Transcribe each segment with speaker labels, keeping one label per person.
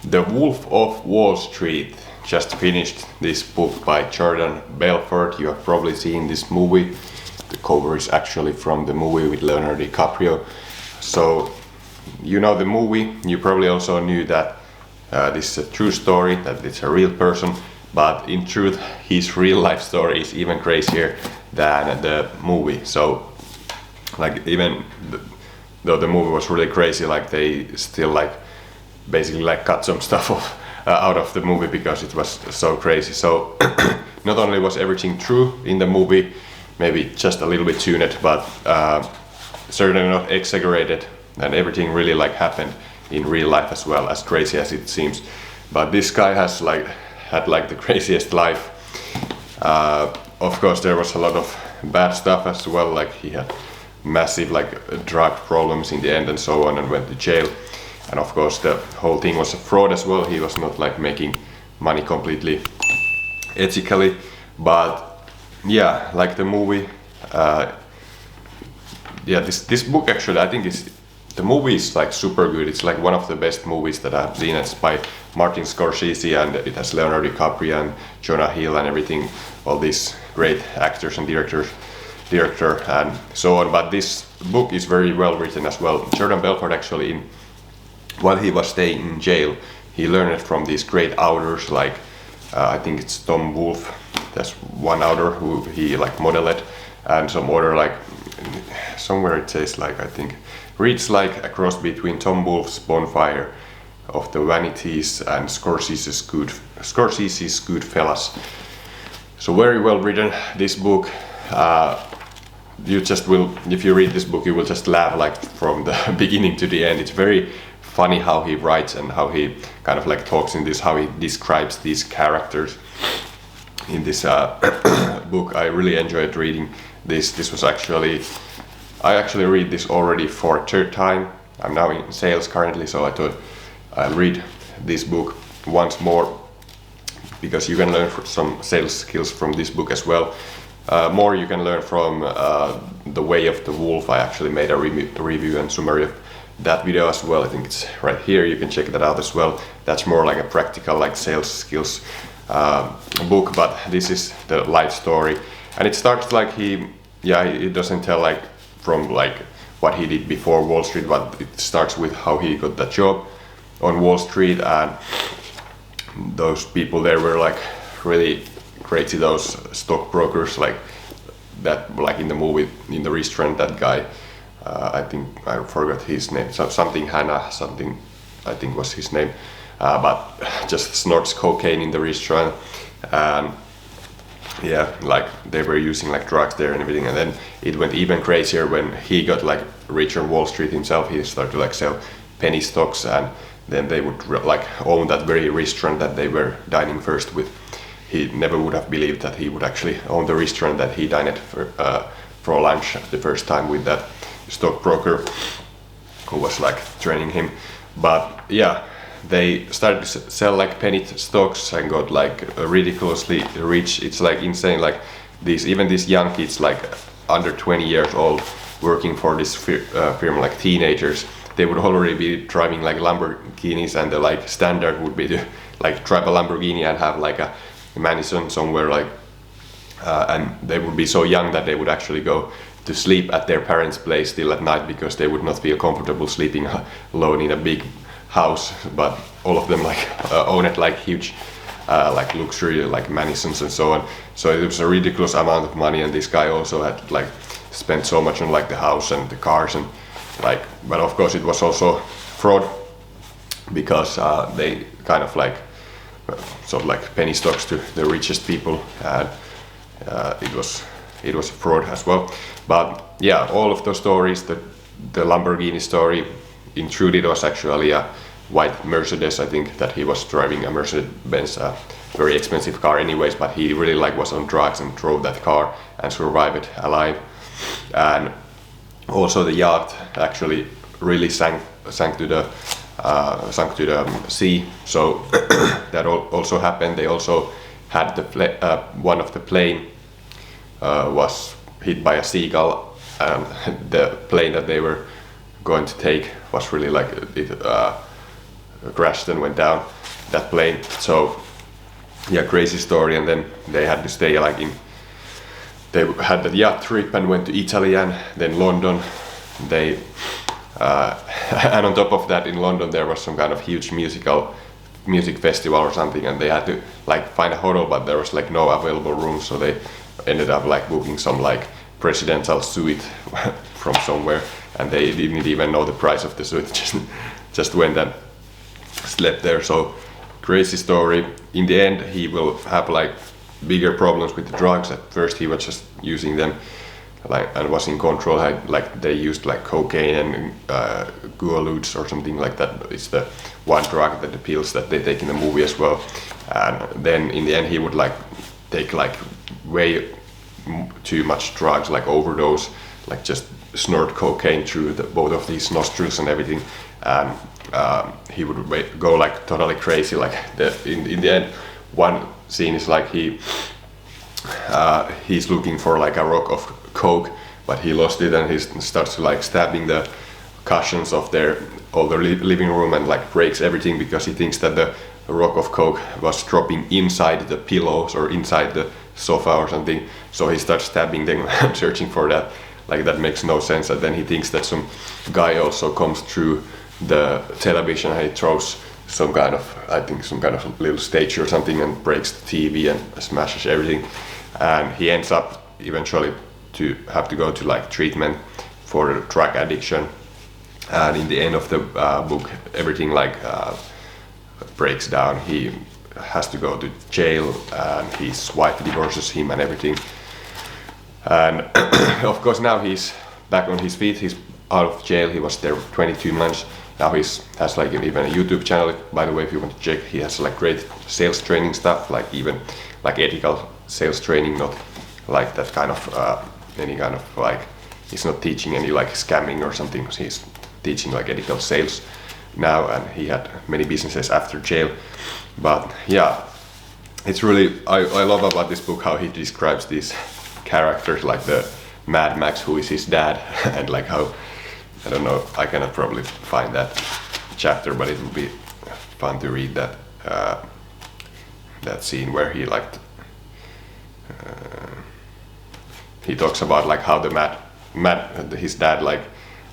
Speaker 1: The Wolf of Wall Street. Just finished this book by Jordan Belfort. You have probably seen this movie. The cover is actually from the movie with Leonardo Di Caprio. So you know the movie. You probably also knew that this is a true story, that it's a real person. But in truth, his real life story is even crazier than the movie. So like even though the movie was really crazy, like they still like basically like cut some stuff off out of the movie because it was so crazy. So not only was everything true in the movie, maybe just a little bit tuned, but certainly not exaggerated, and everything really like happened in real life as well, as crazy as it seems. But this guy has had the craziest life. Of course there was a lot of bad stuff as well, like he had massive like drug problems in the end and so on, and went to jail. And of course the whole thing was a fraud as well. He was not like making money completely ethically. But yeah, like the movie, this book actually, I think the movie is like super good. It's like one of the best movies that I've seen. It's by Martin Scorcese, and it has Leonardo Di Caprio and Jonah Hill and everything, all these great actors and director and so on. But this book is very well written as well. Jordan Belfort actually, while he was staying in jail, he learned from these great authors, like I think it's Tom Wolfe. There's one author who he like modeled, and some other like somewhere it says like I think reads like a cross between Tom Wolfe's Bonfire of the Vanities and Scorsese's Goodfellas. So very well written, this book. You just will, if you read this book, you will just laugh like from the beginning to the end. It's very funny how he writes and how he kind of like talks in this, how he describes these characters in this book. I really enjoyed reading this. This was I actually read this already for a third time. I'm now in sales currently, so I thought I'll read this book once more, because you can learn some sales skills from this book as well. More you can learn from The Way of the Wolf. I actually made a review and summary of that video as well. I think it's right here. You can check that out as well. That's more like a practical like sales skills book, but this is the life story. And it starts like it doesn't tell like from like what he did before Wall Street, but it starts with how he got that job on Wall Street. And those people there were like really crazy, those stockbrokers, like that, like in the movie, in the restaurant, that guy, I think I forgot his name, something Hannah, something I think was his name, but just snorts cocaine in the restaurant. And yeah, like they were using like drugs there and everything. And then it went even crazier when he got like rich on Wall Street himself. He started to like sell penny stocks, and then they would like own that very restaurant that they were dining first with. He never would have believed that he would actually own the restaurant that he dined at for lunch the first time with that stockbroker who was like training him. But yeah, they started to sell like penny stocks and got like ridiculously rich. It's like insane, like even these young kids, like under 20 years old, working for this firm, like teenagers, they would already be driving like Lamborghinis, and the like standard would be to like drive a Lamborghini and have like a mansion somewhere, like and they would be so young that they would actually go to sleep at their parents' place still at night, because they would not feel comfortable sleeping alone in a big house. But all of them like owned like huge like luxury like mansions and so on. So it was a ridiculous amount of money, and this guy also had like spent so much on like the house and the cars and like, but of course it was also fraud, because they kind of like sort of like penny stocks to the richest people, and it was a fraud as well. But yeah, all of those stories, the Lamborghini story, in truth it was actually a white Mercedes. I think that he was driving a Mercedes-Benz, very expensive car anyways, but he really like was on drugs and drove that car and survived alive. And also the yacht actually really sank to the sea. So that also happened. They also had one of the plane was hit by a seagull, and the plane that they were going to take was really like crashed and went down, that plane. So yeah, crazy story. And then they had to stay like they had the yacht trip and went to Italy and then London. They and on top of that, in London there was some kind of huge music festival or something, and they had to like find a hotel, but there was like no available rooms, so they ended up like booking some like presidential suite from somewhere, and they didn't even know the price of the suite. Just went and slept there. So crazy story. In the end, he will have like bigger problems with the drugs. At first, he was just using them like and was in control. Like they used like cocaine and gualudes or something like that. It's the one drug, that the pills that they take in the movie as well. And then in the end, he would like take like way too much drugs, like overdose, like just snort cocaine through both of these nostrils and everything. And he would go like totally crazy. Like in the end, one scene is like he's looking for like a rock of coke, but he lost it, and he starts to like stabbing the cushions of their living room and like breaks everything because he thinks that the rock of coke was dropping inside the pillows or inside the sofa or something. So he starts stabbing them and searching for that. Like that makes no sense. And then he thinks that some guy also comes through the television and he throws some kind of little statue or something and breaks the TV and smashes everything. And he ends up eventually to have to go to like treatment for drug addiction. And in the end of the book, everything like breaks down. He has to go to jail, and his wife divorces him and everything. And of course now he's back on his feet. He's out of jail. He was there 22 months. Now he has like even a YouTube channel. By the way, if you want to check, he has like great sales training stuff, like even like ethical sales training, not like that kind of any kind of like, he's not teaching any like scamming or something. He's teaching like ethical sales now, and he had many businesses after jail. But yeah, it's really, I love about this book how he describes these characters, like the Mad Max, who is his dad, and like how, I don't know, I cannot probably find that chapter, but it would be fun to read that that scene where he like he talks about like how the his dad like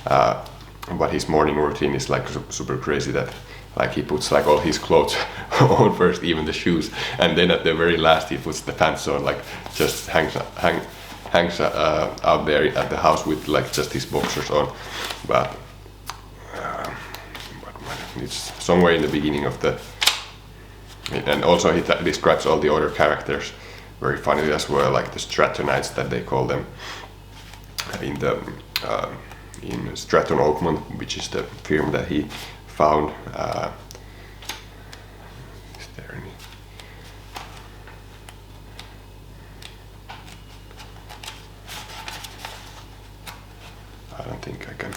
Speaker 1: but his morning routine is like super crazy, that like he puts like all his clothes on first, even the shoes, and then at the very last he puts the pants on, like just hangs out there at the house with like just his boxers on. But it's somewhere in the beginning of the, and also he describes all the other characters very funny as well, like the Strattonites that they call them in the in Stratton Oakmont, which is the firm that he found. Is there any? I don't think I can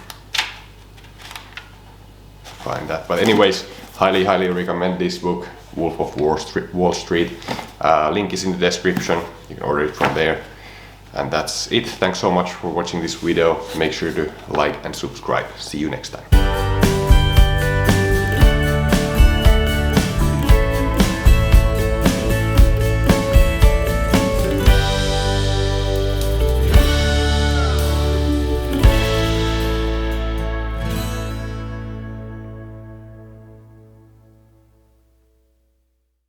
Speaker 1: find that. But anyways, highly recommend this book, Wolf of Wall Street. Link is in the description. You can order it from there. And that's it. Thanks so much for watching this video. Make sure to like and subscribe. See you next time.